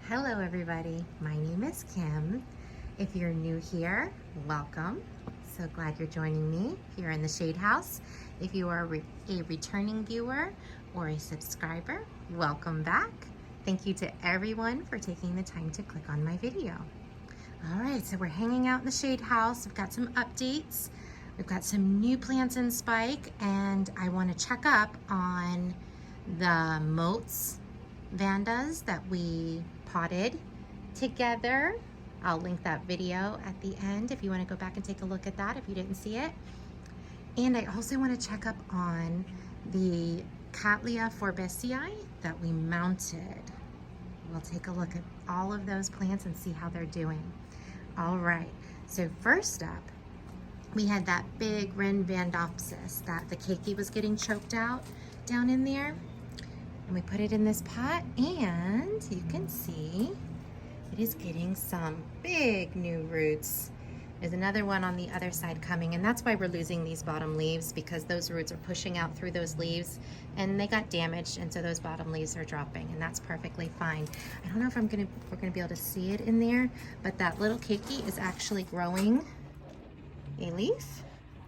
Hello everybody, my name is Kim. If you're new here, welcome. So glad you're joining me here in the Shade House. If you are a returning viewer or a subscriber, welcome back. Thank you to everyone for taking the time to click on my video. All right, so we're hanging out in the Shade House. We've got some updates. We've got some new plants in spike, and I want to check up on the moats vandas that we potted together. I'll link that video at the end if you want to go back and take a look at that if you didn't see it. And I also want to check up on the cattleya forbesii that we mounted. We'll take a look at all of those plants and see how they're doing. All right, so first up, we had that big wren vandopsis that the keiki was getting choked out down in there. And we put it in this pot, and you can see it is getting some big new roots. There's another one on the other side coming, and that's why we're losing these bottom leaves, because those roots are pushing out through those leaves and they got damaged, and so those bottom leaves are dropping, and that's perfectly fine. I don't know if we're gonna be able to see it in there, but that little keiki is actually growing a leaf.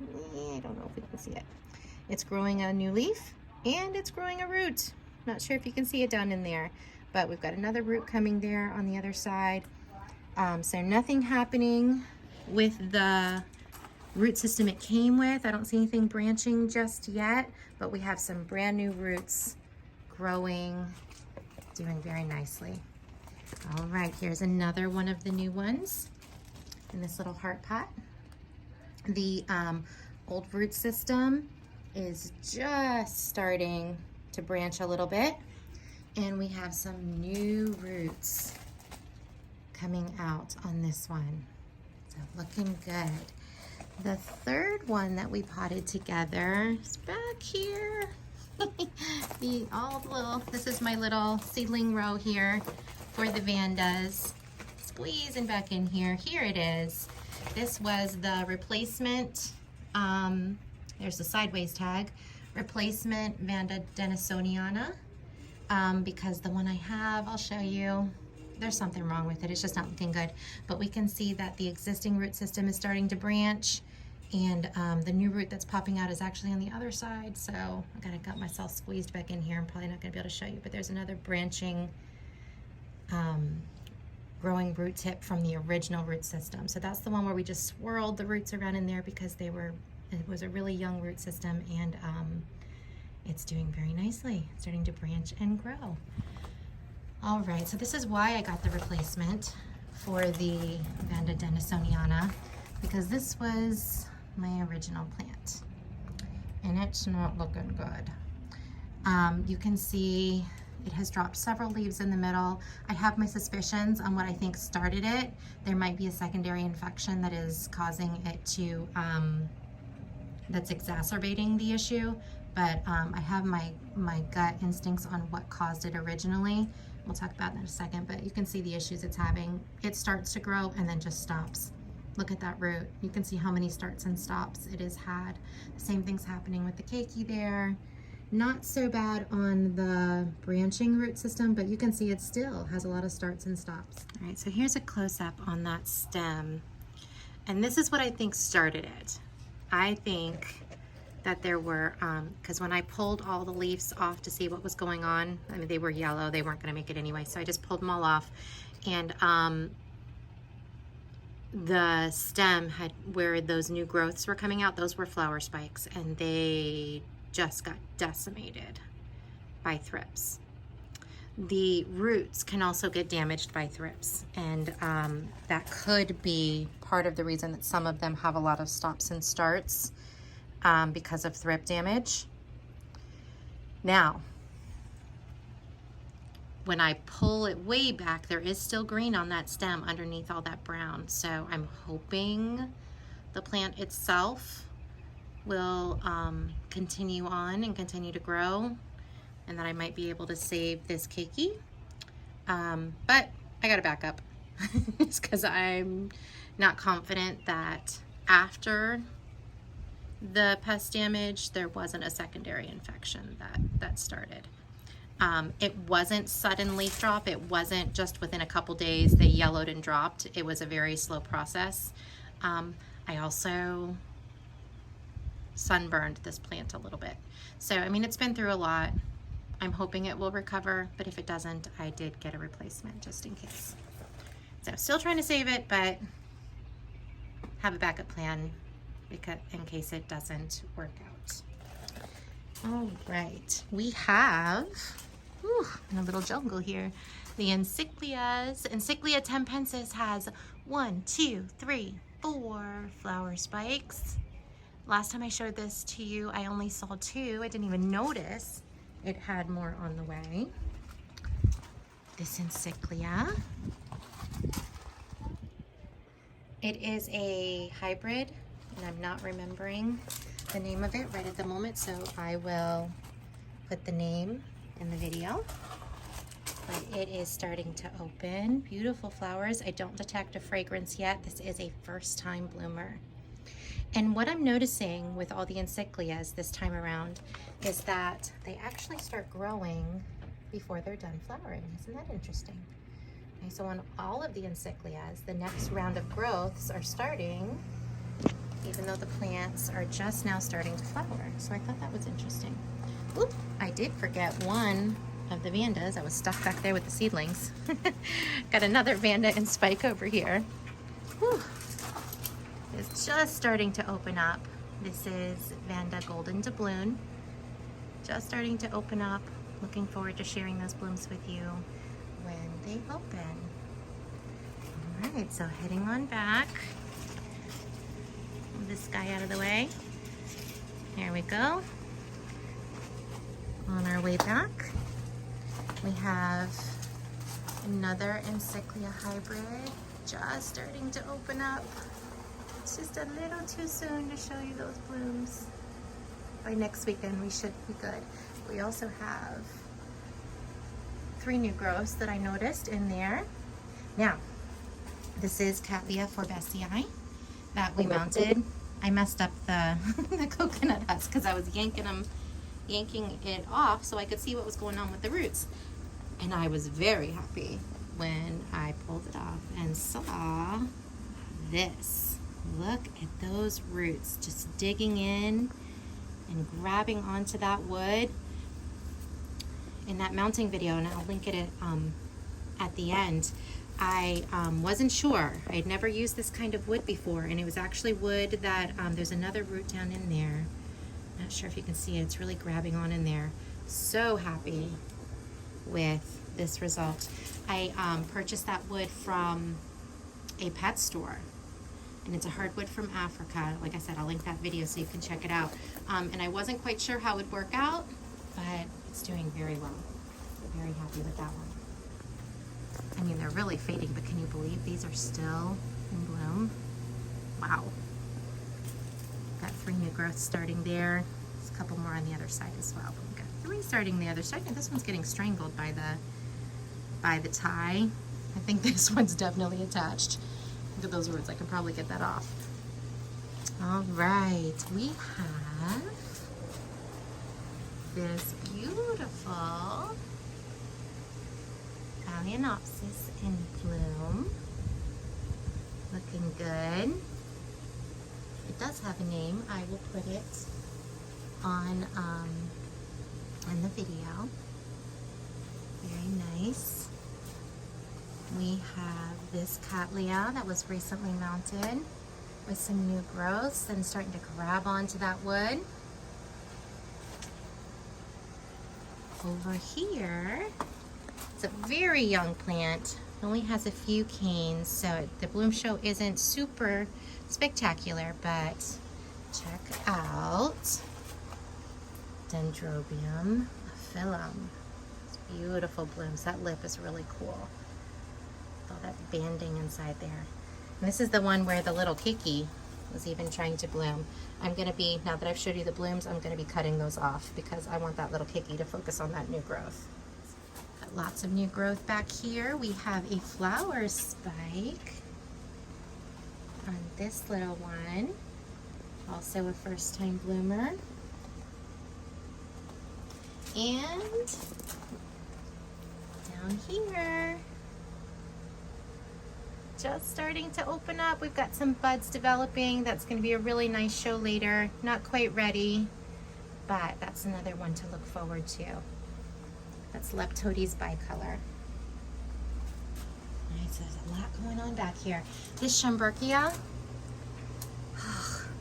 I don't know if we can see it. It's growing a new leaf, and it's growing a root. Not sure if you can see it down in there, but we've got another root coming there on the other side. So nothing happening with the root system it came with. I don't see anything branching just yet, but we have some brand new roots growing, doing very nicely. All right, here's another one of the new ones in this little heart pot. The old root system is just starting to branch a little bit, and we have some new roots coming out on this one, so looking good. The third one that we potted together is back here. This is my little seedling row here for the vandas. Squeezing back in here. Here it is. This was the replacement, there's the sideways tag, replacement Vanda denisoniana, because the one I have, I'll show you, there's something wrong with it. It's just not looking good. But we can see that the existing root system is starting to branch, and the new root that's popping out is actually on the other side. So I got myself squeezed back in here. I'm probably not gonna be able to show you, but there's another branching growing root tip from the original root system. So that's the one where we just swirled the roots around in there because it was a really young root system, and it's doing very nicely, starting to branch and grow. All right, so this is why I got the replacement for the Vanda denisoniana, because this was my original plant, and it's not looking good. You can see it has dropped several leaves in the middle. I have my suspicions on what I think started it. There might be a secondary infection that is causing it to, that's exacerbating the issue, but I have my gut instincts on what caused it originally. We'll talk about that in a second, but you can see the issues it's having. It starts to grow and then just stops. Look at that root. You can see how many starts and stops it has had. The same thing's happening with the keiki there. Not so bad on the branching root system, but you can see it still has a lot of starts and stops. All right, so here's a close-up on that stem. And this is what I think started it. I think that there were, because when I pulled all the leaves off to see what was going on, I mean, they were yellow, they weren't gonna make it anyway, so I just pulled them all off. And the stem had, where those new growths were coming out, those were flower spikes, and they just got decimated by thrips. The roots can also get damaged by thrips, and that could be part of the reason that some of them have a lot of stops and starts, because of thrip damage. Now, when I pull it way back, there is still green on that stem underneath all that brown, so I'm hoping the plant itself will continue on and continue to grow, and that I might be able to save this keiki. But I gotta back up because I'm not confident that after the pest damage there wasn't a secondary infection that started. It wasn't sudden leaf drop. It wasn't just within a couple days they yellowed and dropped. It was a very slow process. I also sunburned this plant a little bit. So, I mean, it's been through a lot. I'm hoping it will recover, but if it doesn't, I did get a replacement just in case. So still trying to save it, but have a backup plan because in case it doesn't work out. All right, we have, in a little jungle here, the Encyclias. Encyclia tempensis has 1, 2, 3, 4 flower spikes. Last time I showed this to you, I only saw 2. I didn't even notice it had more on the way. This Encyclia. It is a hybrid, and I'm not remembering the name of it right at the moment, so I will put the name in the video. But it is starting to open. Beautiful flowers. I don't detect a fragrance yet. This is a first-time bloomer. And what I'm noticing with all the Encyclias this time around is that they actually start growing before they're done flowering. Isn't that interesting? Okay, so on all of the Encyclias, the next round of growths are starting, even though the plants are just now starting to flower. So I thought that was interesting. Oop, I did forget one of the Vandas. I was stuck back there with the seedlings. Got another Vanda and spike over here. Whew. It's just starting to open up. This is Vanda Golden Doubloon. Just starting to open up. Looking forward to sharing those blooms with you when they open. All right, so heading on back. Move this guy out of the way. There we go. On our way back, we have another Encyclia hybrid just starting to open up. It's just a little too soon to show you those blooms. By next weekend, we should be good. We also have 3 new growths that I noticed in there. Now, this is Cattleya forbesii that we mounted. I messed up the, the coconut husk because I was yanking it off so I could see what was going on with the roots. And I was very happy when I pulled it off and saw this. Look at those roots just digging in and grabbing onto that wood. In that mounting video, and I'll link it at the end, I wasn't sure. I'd never used this kind of wood before, and it was actually wood that, there's another root down in there. Not sure if you can see it. It's really grabbing on in there. So happy with this result. I purchased that wood from a pet store. And it's a hardwood from Africa. Like I said, I'll link that video so you can check it out. And I wasn't quite sure how it would work out, but it's doing very well. Very happy with that one. I mean, they're really fading, but can you believe these are still in bloom? Wow. Got 3 new growths starting there. There's a couple more on the other side as well. We've got 3 starting the other side. And this one's getting strangled by the tie. I think this one's definitely attached. Look at those roots. I can probably get that off. All right, we have this beautiful Phalaenopsis in bloom. Looking good. It does have a name. I will put it on in the video. Very nice. We have this cattleya that was recently mounted with some new growths and starting to grab onto that wood. Over here, it's a very young plant. It only has a few canes, so the bloom show isn't super spectacular, but check out Dendrobium phyllum. It's beautiful blooms. That lip is really cool. All that banding inside there. And this is the one where the little kiki was even trying to bloom. I'm going to be, now that I've showed you the blooms, I'm going to be cutting those off because I want that little kiki to focus on that new growth. Got lots of new growth back here. We have a flower spike on this little one. Also a first-time bloomer. And down here. Just starting to open up. We've got some buds developing. That's going to be a really nice show later. Not quite ready, but that's another one to look forward to. That's Leptodes bicolor. Alright, so there's a lot going on back here. This Schomburgia,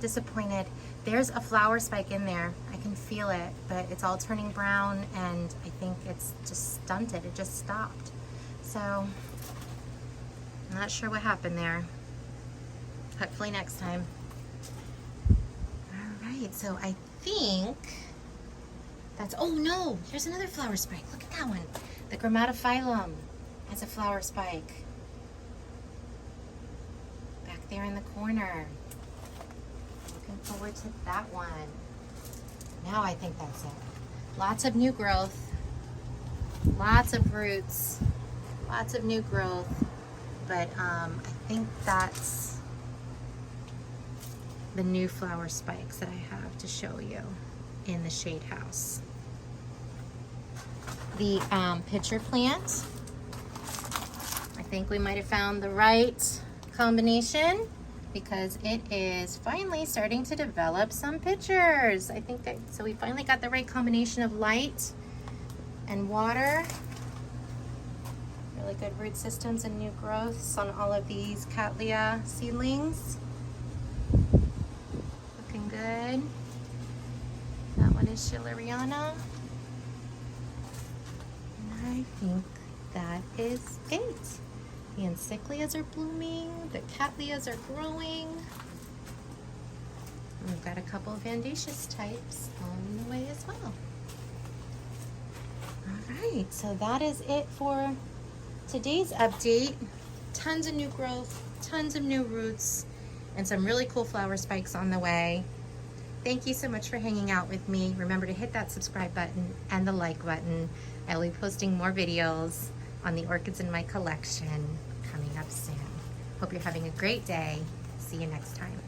disappointed. There's a flower spike in there. I can feel it, but it's all turning brown and I think it's just stunted. It just stopped. So, I'm not sure what happened there. Hopefully next time. Alright, so I think that's, oh no, here's another flower spike. Look at that one. The Grammatophyllum has a flower spike. Back there in the corner. Looking forward to that one. Now I think that's it. Lots of new growth. Lots of roots. Lots of new growth. But I think that's the new flower spikes that I have to show you in the shade house. The pitcher plant, I think we might have found the right combination because it is finally starting to develop some pitchers. I think that, so we finally got the right combination of light and water. Really good root systems and new growths on all of these cattleya seedlings. Looking good. That one is Schilleriana. And I think that is it. The encyclias are blooming, the cattleyas are growing. And we've got a couple of vandaceous types on the way as well. All right, so that is it for today's update. Tons of new growth, tons of new roots, and some really cool flower spikes on the way. Thank you so much for hanging out with me. Remember to hit that subscribe button and the like button. I will be posting more videos on the orchids in my collection coming up soon. Hope you're having a great day. See you next time.